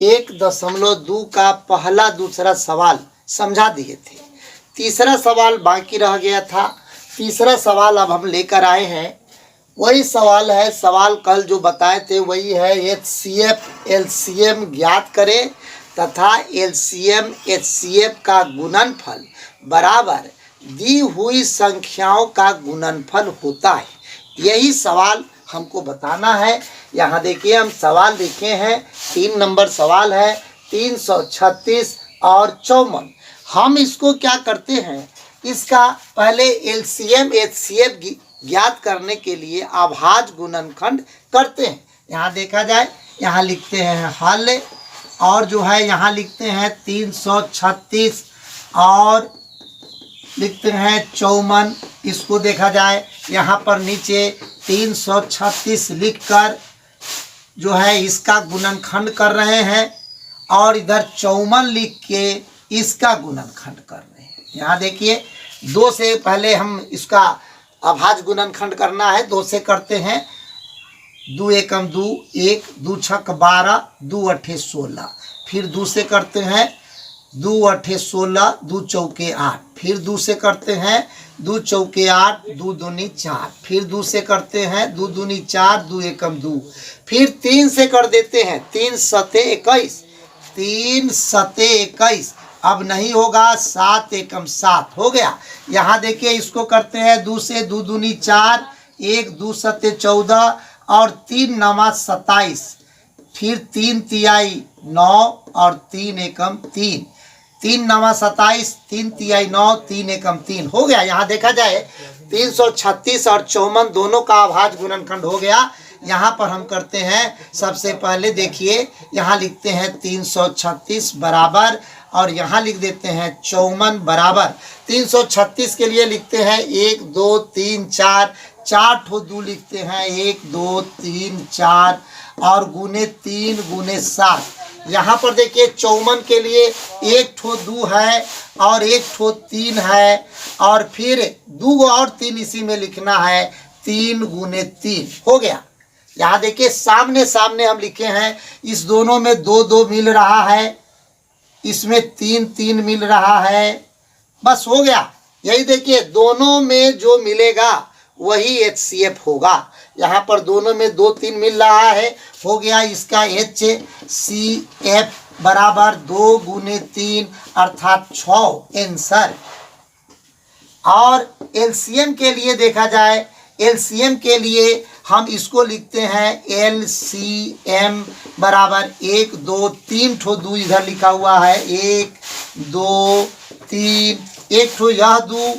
1.2 का पहला दूसरा सवाल समझा दिए थे। तीसरा सवाल बाकी रह गया था। तीसरा सवाल अब हम लेकर आए हैं। वही सवाल है, सवाल कल जो बताए थे वही है। HCF LCM ज्ञात करें तथा LCM HCF का गुणनफल बराबर दी हुई संख्याओं का गुणनफल होता है। यही सवाल हमको बताना है। यहाँ देखिए हम सवाल लिखे हैं। 3 नंबर सवाल है 336 और 54। हम इसको क्या करते हैं, इसका पहले LCM HCF ज्ञात करने के लिए अभाज्य गुणनखंड करते हैं। यहाँ देखा जाए, यहाँ लिखते हैं हल और जो है यहाँ लिखते हैं 336 और लिखते हैं 54। इसको देखा जाए यहाँ पर नीचे 336 लिखकर जो है इसका गुणनखंड कर रहे हैं और इधर 54 लिख के इसका गुणनखंड कर रहे हैं। यहाँ देखिए 2 से पहले हम इसका अभाज्य गुणनखंड करना है। 2 से करते हैं। 2 एकम 2, 1, 2 छक 12, 2 अठे 16। फिर 2 से करते हैं 2 अठे 16, 2 चौके 8। फिर 2 से करते हैं 2 चौके 8, 2 दूनी 4। फिर 2 से करते हैं 2 दूनी 4, 2 एकम 2। फिर 3 से कर देते हैं 3 सते 21, 3 सते 21। अब नहीं होगा, 7 एकम 7 हो गया। यहाँ देखिए इसको करते हैं 2 से 2 दूनी 4, 1 2 सते 14 और 3 नवा 27। फिर 3 तिहाई 9 और 3 एकम 3, 3 नवा 27, 3 तिहाई 9, 3 एकम 3 हो गया। यहाँ देखा जाए 336 और 54 दोनों का अभाज्य गुणनखंड हो गया। यहाँ पर हम करते हैं, सबसे पहले देखिए यहाँ लिखते हैं 336 बराबर और यहाँ लिख देते हैं 54 बराबर। 336 के लिए लिखते हैं 1 2 3 4, 4 ठो 2 लिखते हैं 1 2 3 4 और गुने 3 गुने 7। यहाँ पर देखिए 54 के लिए 1 ठो 2 है और 1 ठो 3 है और फिर 2 और 3 इसी में लिखना है, 3 गुने 3 हो गया। यहाँ देखिए सामने सामने हम लिखे हैं। इस दोनों में 2 2 मिल रहा है, इसमें 3 3 मिल रहा है, बस हो गया। यही देखिए दोनों में जो मिलेगा वही HCF होगा। यहाँ पर दोनों में 2 3 मिल रहा है, हो गया इसका HCF बराबर 2 गुने 3 अर्थात 6 आंसर। और LCM के लिए देखा जाए, LCM के लिए हम इसको लिखते हैं LCM बराबर 1 2 3 ठो 2 इधर लिखा हुआ है, 1 2 3, 1 ठो यह 2,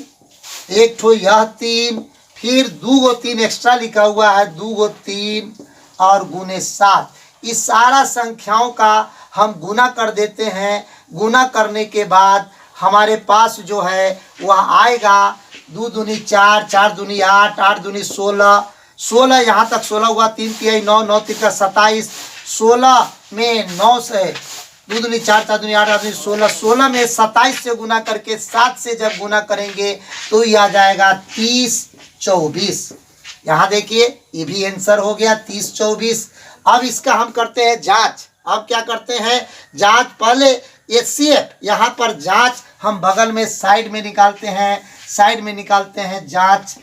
1 ठो यह 3, फिर 2 गो 3 एक्स्ट्रा लिखा हुआ है, 2 गो 3 और गुने 7। इस सारा संख्याओं का हम गुना कर देते हैं। गुना करने के बाद हमारे पास जो है वह आएगा 2 दूनी 4, 4 दूनी 8, 8 दूनी 16, 16 यहाँ तक 16 हुआ, 3 तिहाई 9, 9 तिका 27, 16 में 9 से 2 दूनी 4, 4 दूनी 8, 8 दूनी 16, 16 में 27 से गुना करके 7 से जब गुना करेंगे तो ये आ जाएगा 30 24। यहाँ देखिए ये भी आंसर हो गया 30 24। अब इसका हम करते हैं जांच। अब क्या करते हैं जांच, पहले HCF यहाँ पर जांच हम बगल में साइड में निकालते हैं, साइड में निकालते हैं जांच।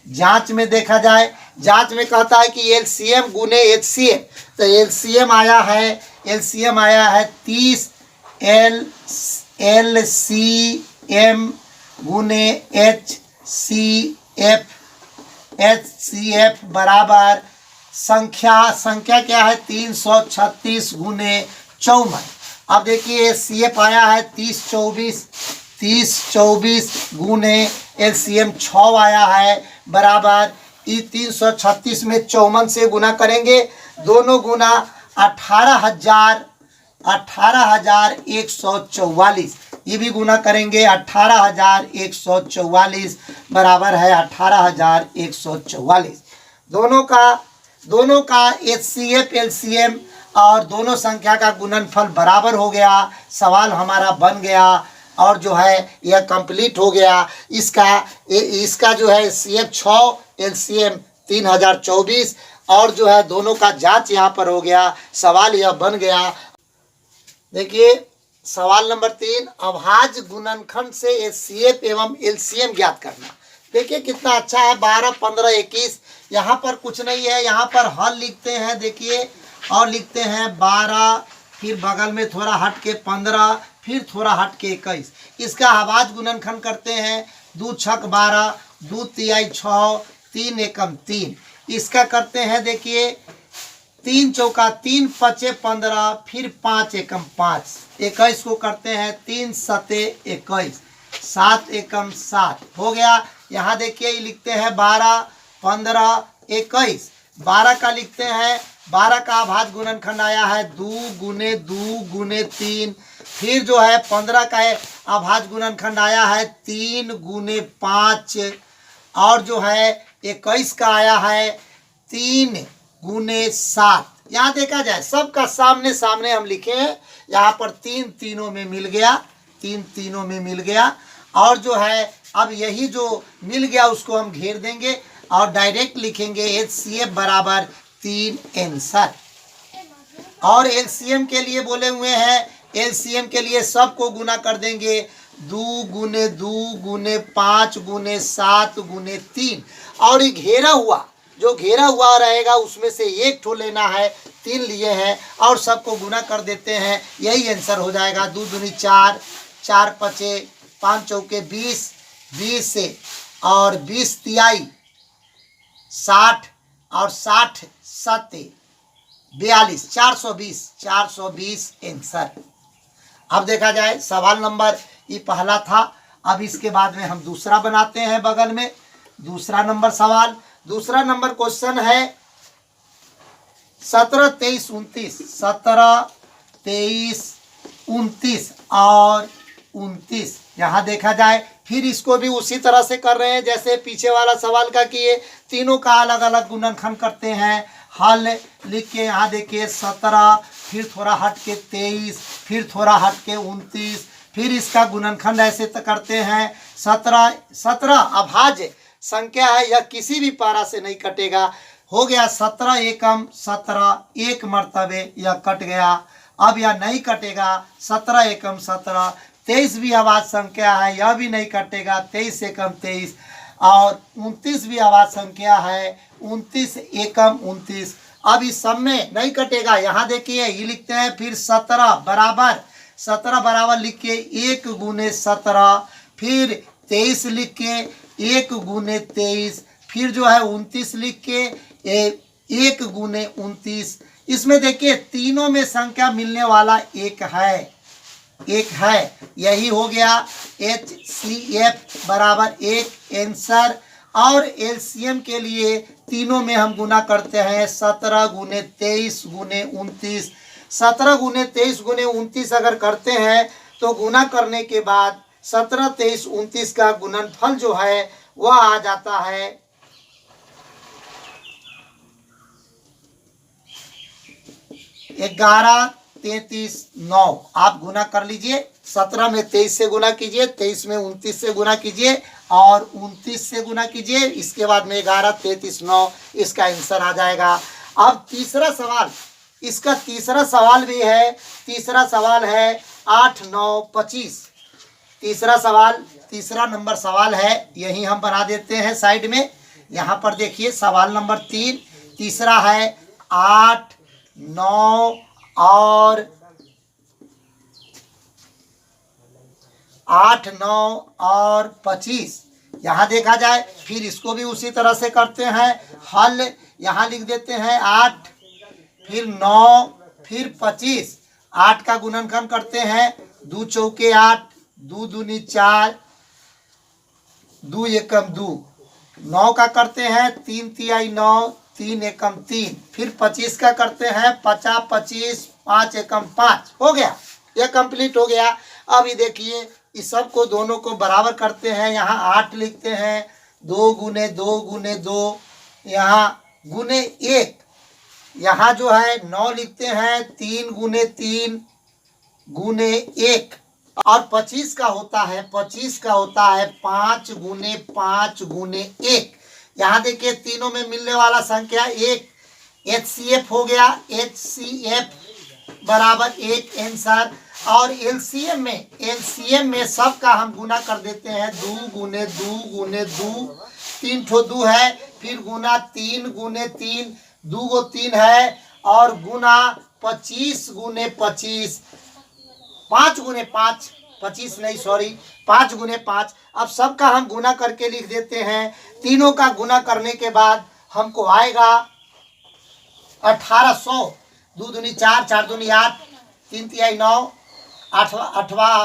जांच में देखा जाए, जांच में कहता है कि LCM गुने HCF, तो LCM आया है 30 LCM गुने HCF बराबर संख्या क्या है 336 गुने 54। अब देखिए HCF आया है 30 24 गुने LCM 6 आया है बराबर 336 में 54 से गुना करेंगे, दोनों गुना 18,144। ये भी गुना करेंगे 18,144 बराबर है 18,144। दोनों का HCF LCM और दोनों संख्या का गुणनफल बराबर हो गया। सवाल हमारा बन गया और जो है यह कंप्लीट हो गया। इसका जो है HCF 6 LCM 3024 और जो है दोनों का जांच यहाँ पर हो गया। सवाल यह बन गया। देखिए सवाल नंबर 3, अभाज्य गुणनखंड से एचसीएफ एवं एलसीएम ज्ञात करना। देखिए कितना अच्छा है, 12, 15, 21। यहाँ पर कुछ नहीं है, यहाँ पर हल लिखते हैं देखिए, और लिखते हैं 12, फिर बगल में थोड़ा हट के 15, फिर थोड़ा हट के 21। इसका अभाज्य गुणनखंड करते हैं, 2 छक 12, 2 तिहाई 6, 3 एकम 3। इसका करते हैं देखिए 3 चौका 3 पचे 15, फिर 5 एकम 5, 21 को करते हैं 3 सते 21, 7 एकम 7 हो गया। यहाँ देखिए लिखते हैं 12, 15, 21। 12 का लिखते हैं, 12 का अभाज्य गुणनखंड आया है 2 गुने 2 गुने 3। फिर जो है 15 का अभाज्य गुणनखंड आया है 3 गुने 5। और जो है 21 का आया है 3 गुने 7। यहाँ देखा जाए सबका सामने सामने हम लिखे हैं, यहाँ पर 3 तीनों में मिल गया, 3 तीनों में मिल गया। और जो है अब यही जो मिल गया उसको हम घेर देंगे और डायरेक्ट लिखेंगे एचसीएफ बराबर 3 आंसर। और एलसीएम के लिए बोले हुए हैं, एलसीएम के लिए सबको गुना कर देंगे, 2 गुने 2 गुने 5 गुने 7 गुने 3। और ये घेरा हुआ, जो घेरा हुआ रहेगा उसमें से एक ठो लेना है, 3 लिए हैं और सबको गुना कर देते हैं, यही आंसर हो जाएगा। 2 दूनी 4, 4 पचे 5 चौके 20, 20 से और 20 तिहाई 60 और 60 सते 42, 420, 420 आंसर। अब देखा जाए सवाल नंबर, ये पहला था, अब इसके बाद में हम दूसरा बनाते हैं बगल में। दूसरा नंबर सवाल, दूसरा नंबर क्वेश्चन है 17, 23, 29, 17, 23, 29 और 29। यहाँ देखा जाए फिर इसको भी उसी तरह से कर रहे हैं जैसे पीछे वाला सवाल का किए, तीनों का अलग अलग गुणनखंड करते हैं। हल लिख के यहाँ देखिए 17, फिर थोड़ा हट के 23, फिर थोड़ा हट के 29, फिर इसका गुणनखंड ऐसे करते हैं 17। 17 अभाज्य संख्या है, यह किसी भी पारा से नहीं कटेगा। हो गया 17 एकम 17, एक मर्तबे यह कट गया। अब यह नहीं कटेगा, 17 एकम 17। 23 भी अभाज्य संख्या है, यह भी नहीं कटेगा, 23 एकम 23। और 29 भी अभाज्य संख्या है, 29 एकम 29। अब इस सब में नहीं कटेगा, यहाँ देखिए ये लिखते हैं फिर 17 बराबर, 17 बराबर लिख के 1 गुने 17, फिर 23 लिख के 1 गुने 23, फिर जो है 29 लिख के 1 गुने 29। इसमें देखिए तीनों में संख्या मिलने वाला एक है, यही हो गया एचसीएफ बराबर 1 आंसर। और एलसीएम के लिए तीनों में हम गुना करते हैं 17 गुने 23 गुने 29। 17 गुने 23 गुने 29 अगर करते हैं तो गुना करने के बाद 17, 23, 29 का गुणनफल जो है वह आ जाता है 11, 33, 9। आप गुना कर लीजिए, 17 में 23 से गुना कीजिए, 23 में 29 से गुना कीजिए और 29 से गुना कीजिए, इसके बाद में 11, 33, 9 इसका आंसर आ जाएगा। अब तीसरा सवाल, इसका तीसरा सवाल भी है, तीसरा सवाल है 8, 9, 25। तीसरा सवाल, तीसरा नंबर सवाल है, यही हम बना देते हैं साइड में। यहाँ पर देखिए सवाल नंबर 3, तीसरा है 8, 9 और 8, 9 और 25। यहाँ देखा जाए फिर इसको भी उसी तरह से करते हैं। हल यहाँ लिख देते हैं 8, फिर 9, फिर 25। 8 का गुणनखंड करते हैं, 2 चौके 8, 2 दूनी 4, 2 एकम 2। 9 का करते हैं 3 तिहाई 9, 3 एकम 3। फिर 25 का करते हैं 50, 25, 5 एकम 5। हो गया, यह कंप्लीट हो गया। अब ये देखिए इस सब को दोनों को बराबर करते हैं, यहाँ 8 लिखते हैं, 2 गुने 2 गुने 2, यहाँ गुने 1, यहाँ जो है 9 लिखते हैं, 3 गुने 3 गुने 1। और 25 का होता है, 25 का होता है 5 गुने 5 गुने 1। यहाँ देखिए तीनों में मिलने वाला संख्या 1, एचसीएफ हो गया। एचसीएफ बराबर 1 आंसर। और एलसीएम में सब का हम गुना कर देते हैं, 2 गुने 2 गुने 2, 3 ठो 2 है, फिर गुना 3 गुने 3, 2 गो 3 है, और गुना 25 गुने 25, 5 गुने 5, 25 नहीं सॉरी 5 गुने 5। अब सबका हम गुना करके लिख देते हैं। तीनों का गुना करने के बाद हमको आएगा 1800, 2 दूनी 4, 4 दूनी 8, 3 तिहाई 9, 8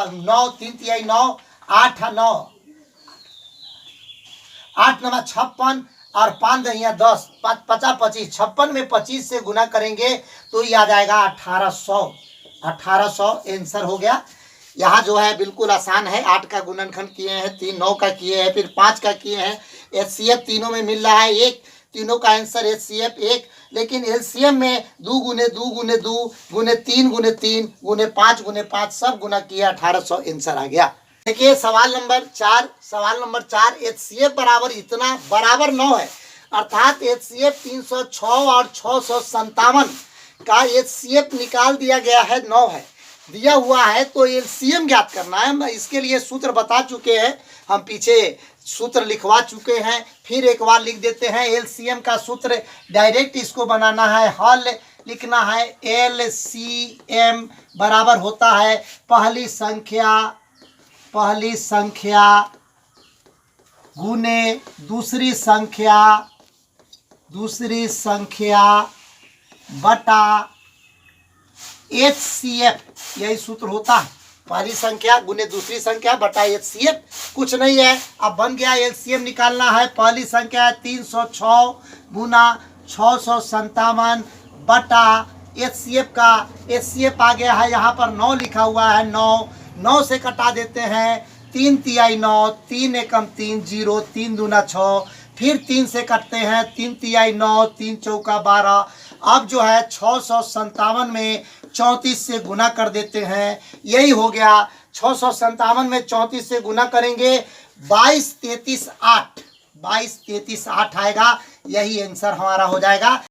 9, 3 तिहाई 9, 8 9, 8 9 56 और 5 दहिया 10, 5 50 25, 56 में 25 से गुना करेंगे तो ये आ जाएगा 1800। 1800 आंसर हो गया। यहाँ जो है बिल्कुल आसान है, 8 का गुणनखंड किए हैं, 3 9 का किए हैं, फिर 5 का किए हैं। एचसीएफ तीनों में मिल रहा है 1, तीनों का आंसर एचसीएफ 1। लेकिन एलसीएम में 2 गुने 2 गुने 2 गुने 3 गुने 3 गुने 5 गुने 5 सब गुना किया, 1800 आंसर आ गया। देखिए सवाल नंबर 4, एचसीएफ बराबर इतना बराबर 9 है, अर्थात एचसीएफ 306 और 657 का एचसीएफ निकाल दिया गया है, 9 है दिया हुआ है, तो एलसीएम ज्ञात करना है। हम इसके लिए सूत्र बता चुके हैं, हम पीछे सूत्र लिखवा चुके हैं, फिर एक बार लिख देते हैं। एलसीएम का सूत्र डायरेक्ट इसको बनाना है, हल लिखना है। एलसीएम बराबर होता है पहली संख्या गुने दूसरी संख्या बटा एचसीएफ, यही सूत्र होता है। पहली संख्या गुने दूसरी संख्या बटा एचसीएफ, कुछ नहीं है। अब बन गया एलसीएम निकालना है। पहली संख्या है 306 गुना 657 बटा एचसीएफ आ गया है, यहाँ पर 9 लिखा हुआ है, 9 से कटा देते हैं, 3 तिहाई 9, 3 एकम 3 0, 3 दूना 6, फिर 3 से कटते हैं, 3 तिहाई 9, 3 चौका 12। अब जो है 657 में 34 से गुना कर देते हैं, यही हो गया। 657 में 34 से गुना करेंगे, 22 33 8 आएगा, यही आंसर हमारा हो जाएगा।